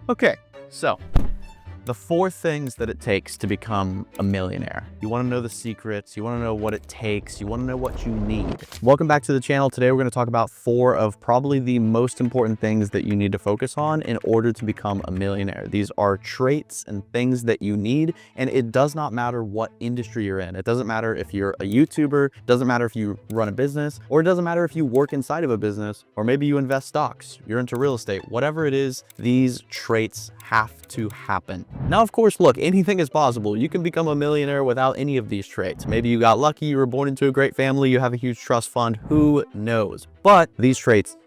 Okay, so the 4 things that it takes to become a millionaire. You wanna know the secrets, you wanna know what it takes, you wanna know what you need. Welcome back to the channel. Today we're gonna talk about 4 of probably the most important things that you need to focus on in order to become a millionaire. These are traits and things that you need, and it does not matter what industry you're in. It doesn't matter if you're a YouTuber, it doesn't matter if you run a business, or it doesn't matter if you work inside of a business, or maybe you invest stocks, you're into real estate. Whatever it is, these traits have to happen. Now, of course, look, anything is possible. You can become a millionaire without any of these traits. Maybe you got lucky, you were born into a great family, you have a huge trust fund, who knows? But these traits,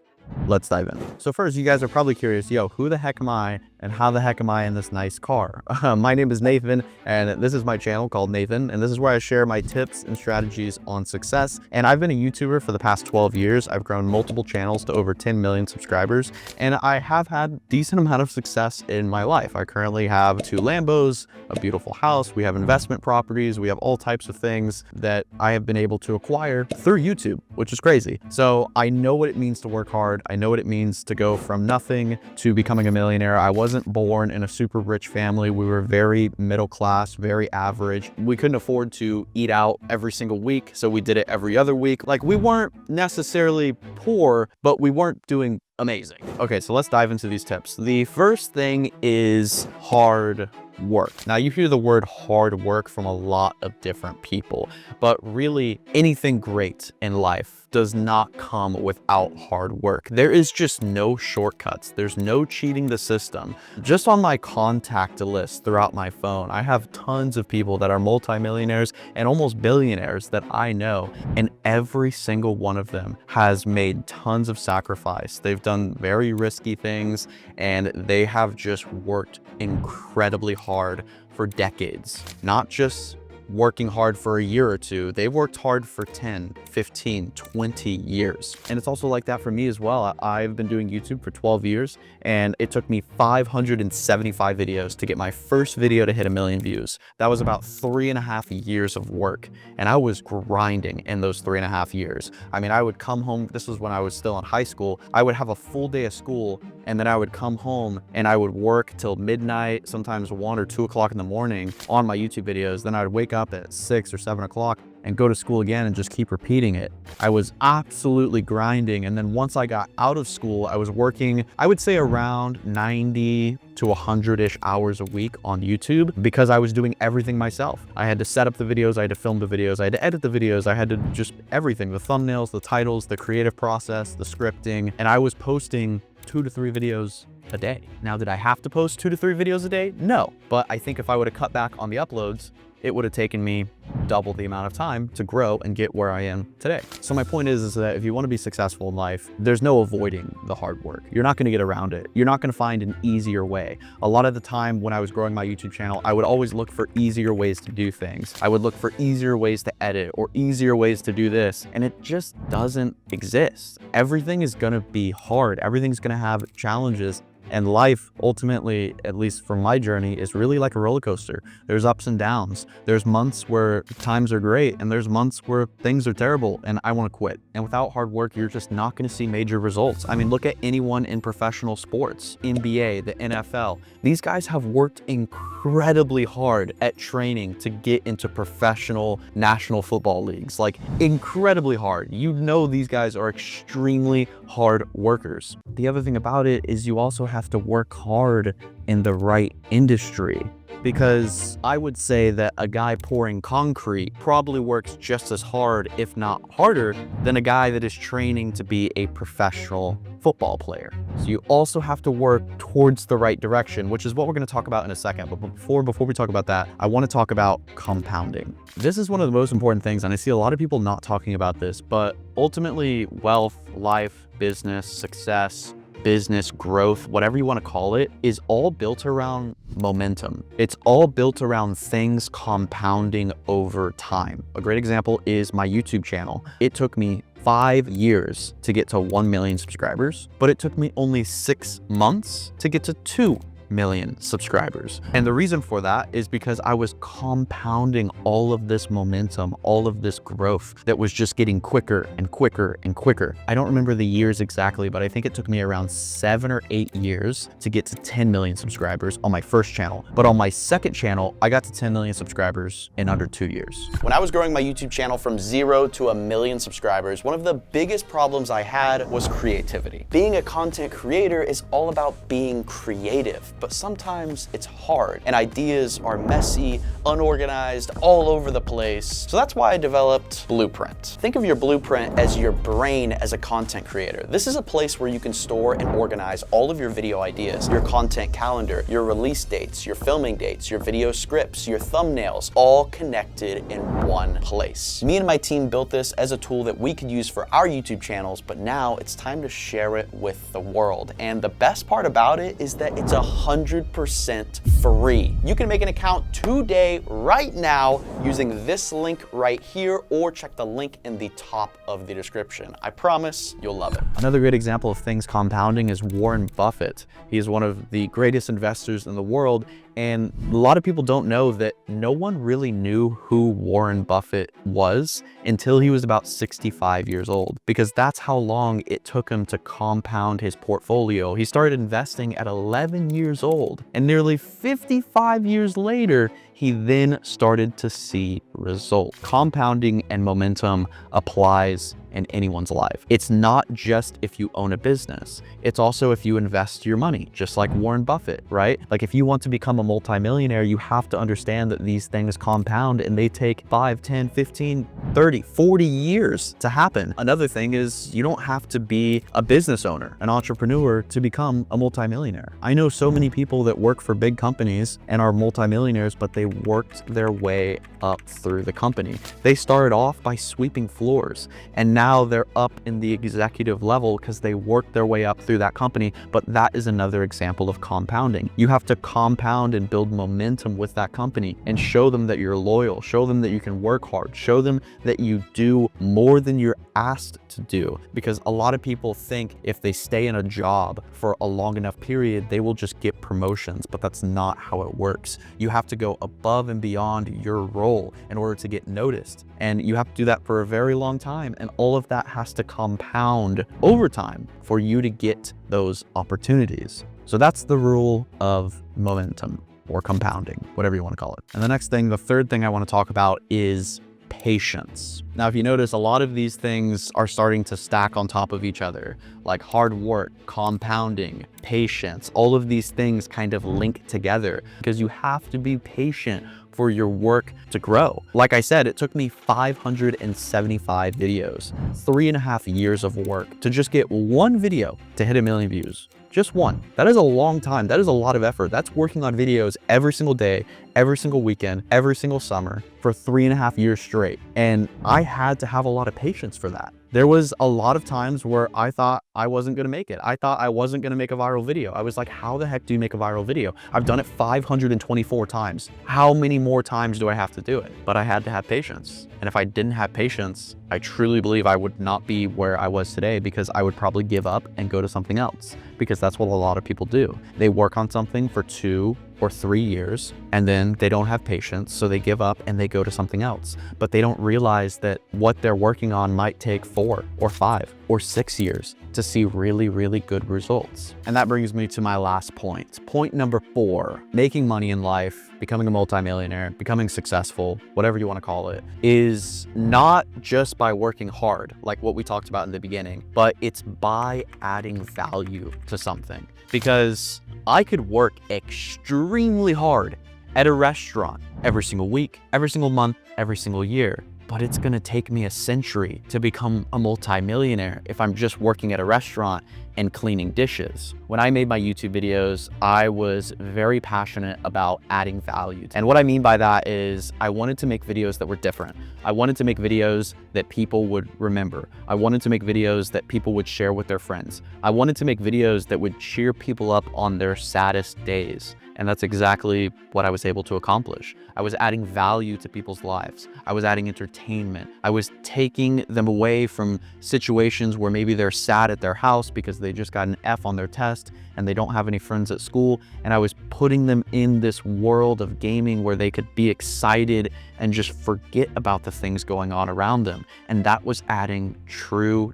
let's dive in. So first, you guys are probably curious, yo, who the heck am I and how the heck am I in this nice car? My name is Nathan, and this is my channel called Nathan, and this is where I share my tips and strategies on success. And I've been a YouTuber for the past 12 years. I've grown multiple channels to over 10 million subscribers, and I have had a decent amount of success in my life. I currently have 2 Lambos, a beautiful house, we have investment properties, we have all types of things that I have been able to acquire through YouTube, which is crazy. So I know what it means to work hard. I know what it means to go from nothing to becoming a millionaire. I wasn't born in a super rich family. We were very middle class, very average. We couldn't afford to eat out every single week, so we did it every other week. Like, we weren't necessarily poor, but we weren't doing amazing. Okay, so let's dive into these tips. The first thing is hard work. Now, you hear the word hard work from a lot of different people, but really anything great in life does not come without hard work. There is just no shortcuts. There's no cheating the system. Just on my contact list throughout my phone, I have tons of people that are multimillionaires and almost billionaires that I know, and every single one of them has made tons of sacrifice. They've done very risky things, and they have just worked incredibly hard for decades. Not just working hard for a year or two. They've worked hard for 10, 15, 20 years. And it's also like that for me as well. I've been doing YouTube for 12 years, and it took me 575 videos to get my first video to hit 1 million views. That was about 3.5 years of work. And I was grinding in those 3.5 years. I mean, I would come home, this was when I was still in high school, I would have a full day of school, and then I would come home and I would work till midnight, sometimes 1 or 2 o'clock in the morning on my YouTube videos. Then I would wake up at 6 or 7 o'clock and go to school again and just keep repeating it. I was absolutely grinding. And then once I got out of school, I was working, I would say around 90 to 100-ish hours a week on YouTube, because I was doing everything myself. I had to set up the videos, I had to film the videos, I had to edit the videos, I had to just everything, the thumbnails, the titles, the creative process, the scripting, and I was posting 2 to 3 videos a day. Now, did I have to post 2 to 3 videos a day? No, but I think if I would have cut back on the uploads, it would have taken me double the amount of time to grow and get where I am today. So my point is that if you want to be successful in life, there's no avoiding the hard work. You're not going to get around it. You're not going to find an easier way. A lot of the time when I was growing my YouTube channel, I would always look for easier ways to do things. I would look for easier ways to edit or easier ways to do this, and it just doesn't exist. Everything is going to be hard. Everything's going to have challenges. And life, ultimately, at least for my journey, is really like a roller coaster. There's ups and downs. There's months where times are great, and there's months where things are terrible and I want to quit. And without hard work, you're just not going to see major results. I mean, look at anyone in professional sports, NBA, the NFL. These guys have worked incredibly hard at training to get into professional national football leagues. Like, incredibly hard. You know, these guys are extremely hard workers. The other thing about it is you also have to work hard in the right industry, because I would say that a guy pouring concrete probably works just as hard, if not harder, than a guy that is training to be a professional football player. So you also have to work towards the right direction, which is what we're going to talk about in a second. But before we talk about that, I want to talk about compounding. This is one of the most important things, and I see a lot of people not talking about this, but ultimately wealth, life, business, success, business growth, whatever you want to call it, is all built around momentum. It's all built around things compounding over time. A great example is my YouTube channel. It took me 5 years to get to 1 million subscribers, but it took me only 6 months to get to 2 million subscribers. And the reason for that is because I was compounding all of this momentum, all of this growth that was just getting quicker and quicker and quicker. I don't remember the years exactly, but I think it took me around 7 or 8 years to get to 10 million subscribers on my first channel. But on my second channel, I got to 10 million subscribers in under 2 years. When I was growing my YouTube channel from 0 to 1 million subscribers, one of the biggest problems I had was creativity. Being a content creator is all about being creative, but sometimes it's hard and ideas are messy, unorganized, all over the place. So that's why I developed Blueprint. Think of your Blueprint as your brain as a content creator. This is a place where you can store and organize all of your video ideas, your content calendar, your release dates, your filming dates, your video scripts, your thumbnails, all connected in one place. Me and my team built this as a tool that we could use for our YouTube channels, but now it's time to share it with the world. And the best part about it is that it's 100% free. You can make an account today, right now, using this link right here, or check the link in the top of the description. I promise you'll love it. Another great example of things compounding is Warren Buffett. He is one of the greatest investors in the world, and a lot of people don't know that no one really knew who Warren Buffett was until he was about 65 years old, because that's how long it took him to compound his portfolio. He started investing at 11 years old, and nearly 55 years later, he then started to see results. Compounding and momentum applies in anyone's life. It's not just if you own a business, it's also if you invest your money, just like Warren Buffett, right? Like if you want to become a multimillionaire, you have to understand that these things compound and they take 5, 10, 15, 30, 40 years to happen. Another thing is you don't have to be a business owner, an entrepreneur to become a multimillionaire. I know so many people that work for big companies and are multimillionaires, but they worked their way up through the company. They started off by sweeping floors, and now they're up in the executive level because they worked their way up through that company. But that is another example of compounding. You have to compound and build momentum with that company and show them that you're loyal, show them that you can work hard, show them that you do more than you're asked to do. Because a lot of people think if they stay in a job for a long enough period, they will just get promotions, but that's not how it works. You have to go above and beyond your role in order to get noticed. And you have to do that for a very long time. And all of that has to compound over time for you to get those opportunities. So that's the rule of momentum or compounding, whatever you want to call it. And the next thing, the third thing I want to talk about is patience. Now, if you notice, a lot of these things are starting to stack on top of each other, like hard work, compounding, patience. All of these things kind of link together because you have to be patient for your work to grow. Like I said, it took me 575 videos, 3.5 years of work to just get one video to hit 1 million views. Just one. That is a long time. That is a lot of effort. That's working on videos every single day, every single weekend, every single summer for 3.5 years straight. And I had to have a lot of patience for that. There was a lot of times where I thought I wasn't going to make it. I thought I wasn't going to make a viral video. I was like, how the heck do you make a viral video? I've done it 524 times. How many more times do I have to do it? But I had to have patience. And if I didn't have patience, I truly believe I would not be where I was today, because I would probably give up and go to something else, because that's what a lot of people do. They work on something for 2 or 3 years, and then they don't have patience, so they give up and they go to something else. But they don't realize that what they're working on might take 4 or 5 or 6 years to see really, really good results. And that brings me to my last point. Point number 4, making money in life, becoming a multimillionaire, becoming successful, whatever you want to call it, is not just by working hard, like what we talked about in the beginning, but it's by adding value to something. Because I could work extremely hard at a restaurant every single week, every single month, every single year, but it's gonna take me a century to become a multimillionaire if I'm just working at a restaurant and cleaning dishes. When I made my YouTube videos, I was very passionate about adding value. And what I mean by that is I wanted to make videos that were different. I wanted to make videos that people would remember. I wanted to make videos that people would share with their friends. I wanted to make videos that would cheer people up on their saddest days. And that's exactly what I was able to accomplish. I was adding value to people's lives. I was adding entertainment. I was taking them away from situations where maybe they're sad at their house because they just got an F on their test and they don't have any friends at school. And I was putting them in this world of gaming where they could be excited and just forget about the things going on around them. And that was adding true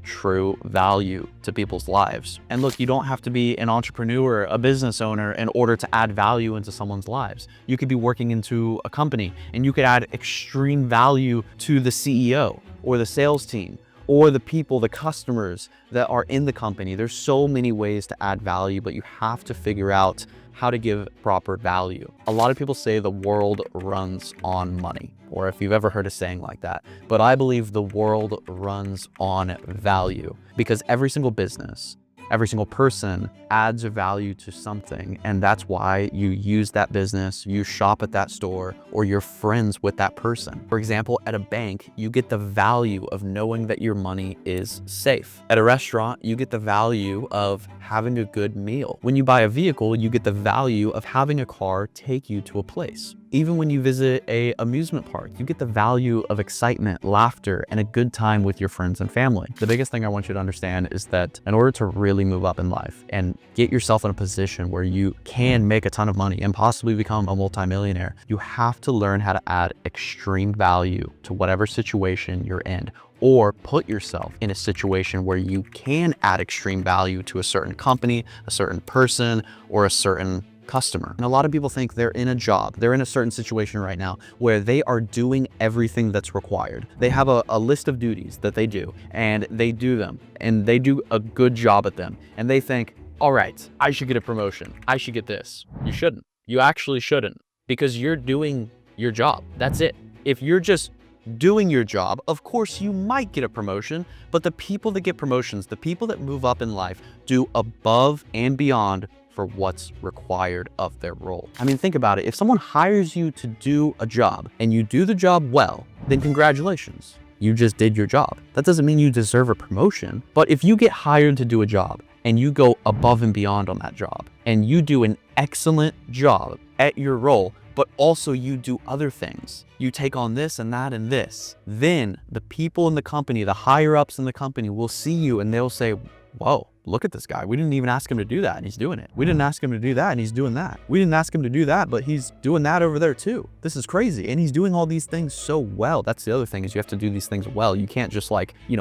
value to people's lives. And look, you don't have to be an entrepreneur, a business owner in order to add value into someone's lives. You could be working into a company and you could add extreme value to the CEO or the sales team or the people, the customers that are in the company. There's so many ways to add value, but you have to figure out how to give proper value. A lot of people say the world runs on money, or if you've ever heard a saying like that, but I believe the world runs on value, because every single business, every single person adds a value to something. And that's why you use that business, you shop at that store, or you're friends with that person. For example, at a bank, you get the value of knowing that your money is safe. At a restaurant, you get the value of having a good meal. When you buy a vehicle, you get the value of having a car take you to a place. Even when you visit an amusement park, you get the value of excitement, laughter, and a good time with your friends and family. The biggest thing I want you to understand is that in order to really move up in life and get yourself in a position where you can make a ton of money and possibly become a multimillionaire, you have to learn how to add extreme value to whatever situation you're in, or put yourself in a situation where you can add extreme value to a certain company, a certain person, or a certain customer. And a lot of people think they're in a job, they're in a certain situation right now where they are doing everything that's required. They have a list of duties that they do, and they do them, and they do a good job at them. And they think, all right, I should get a promotion. I should get this. You shouldn't. You actually shouldn't, because you're doing your job. That's it. If you're just doing your job, of course you might get a promotion, but the people that get promotions, the people that move up in life, do above and beyond for what's required of their role. I mean, think about it. If someone hires you to do a job and you do the job well, then congratulations, you just did your job. That doesn't mean you deserve a promotion, but if you get hired to do a job and you go above and beyond on that job and you do an excellent job at your role, but also you do other things, you take on this and that and this, then the people in the company, the higher ups in the company will see you and they'll say, whoa, look at this guy. We didn't even ask him to do that and he's doing it. We didn't ask him to do that and he's doing that. We didn't ask him to do that, but he's doing that over there too. This is crazy. And he's doing all these things so well. That's the other thing, is you have to do these things well. You can't just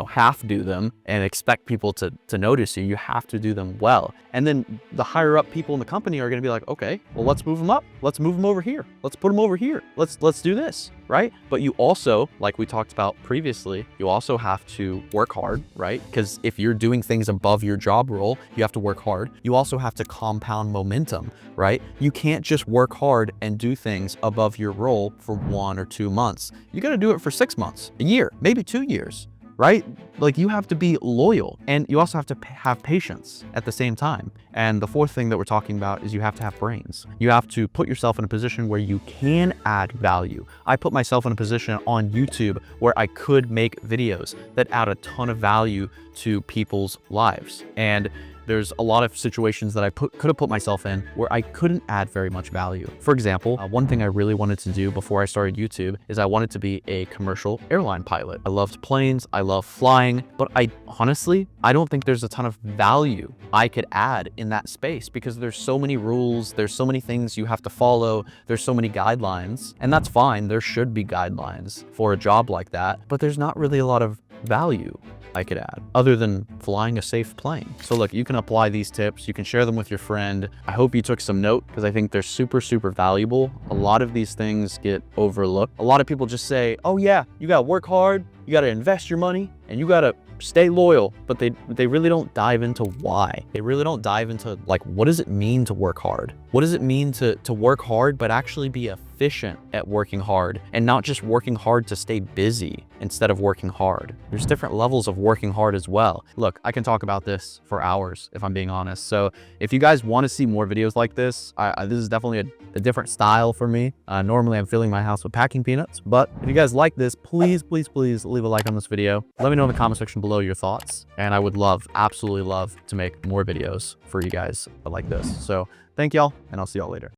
half do them and expect people to notice you. You have to do them well. And then the higher up people in the company are going to be like, okay, well, let's move them up. Let's move them over here. Let's put them over here. Let's do this. Right? But you also, like we talked about previously, you also have to work hard, right? Because if you're doing things above your job role, you have to work hard. You also have to compound momentum, right? You can't just work hard and do things above your role for 1 or 2 months. You got to do it for 6 months, a year, maybe 2 years. Right? Like, you have to be loyal, and you also have to have patience at the same time. And the fourth thing that we're talking about is you have to have brains. You have to put yourself in a position where you can add value. I put myself in a position on YouTube where I could make videos that add a ton of value to people's lives. And there's a lot of situations that I could have put myself in where I couldn't add very much value. For example, one thing I really wanted to do before I started YouTube is I wanted to be a commercial airline pilot. I loved planes, I love flying, but I don't think there's a ton of value I could add in that space, because there's so many rules, there's so many things you have to follow, there's so many guidelines, and that's fine. There should be guidelines for a job like that, but there's not really a lot of value I could add other than flying a safe plane. So look, you can apply these tips, you can share them with your friend. I hope you took some note, because I think they're super valuable. A lot of these things get overlooked. A lot of people just say, oh yeah, you gotta work hard, you gotta invest your money, and you gotta stay loyal, but they really don't dive into why. They really don't dive into, like, what does it mean to work hard? What does it mean to work hard, but actually be efficient at working hard, and not just working hard to stay busy instead of working hard? There's different levels of working hard as well. Look, I can talk about this for hours if I'm being honest. So if you guys want to see more videos like this, this is definitely a different style for me. Normally I'm filling my house with packing peanuts, but if you guys like this, please leave a like on this video. Let me know in the comment section below your thoughts, and I would absolutely love to make more videos for you guys like this. So thank y'all, and I'll see y'all later.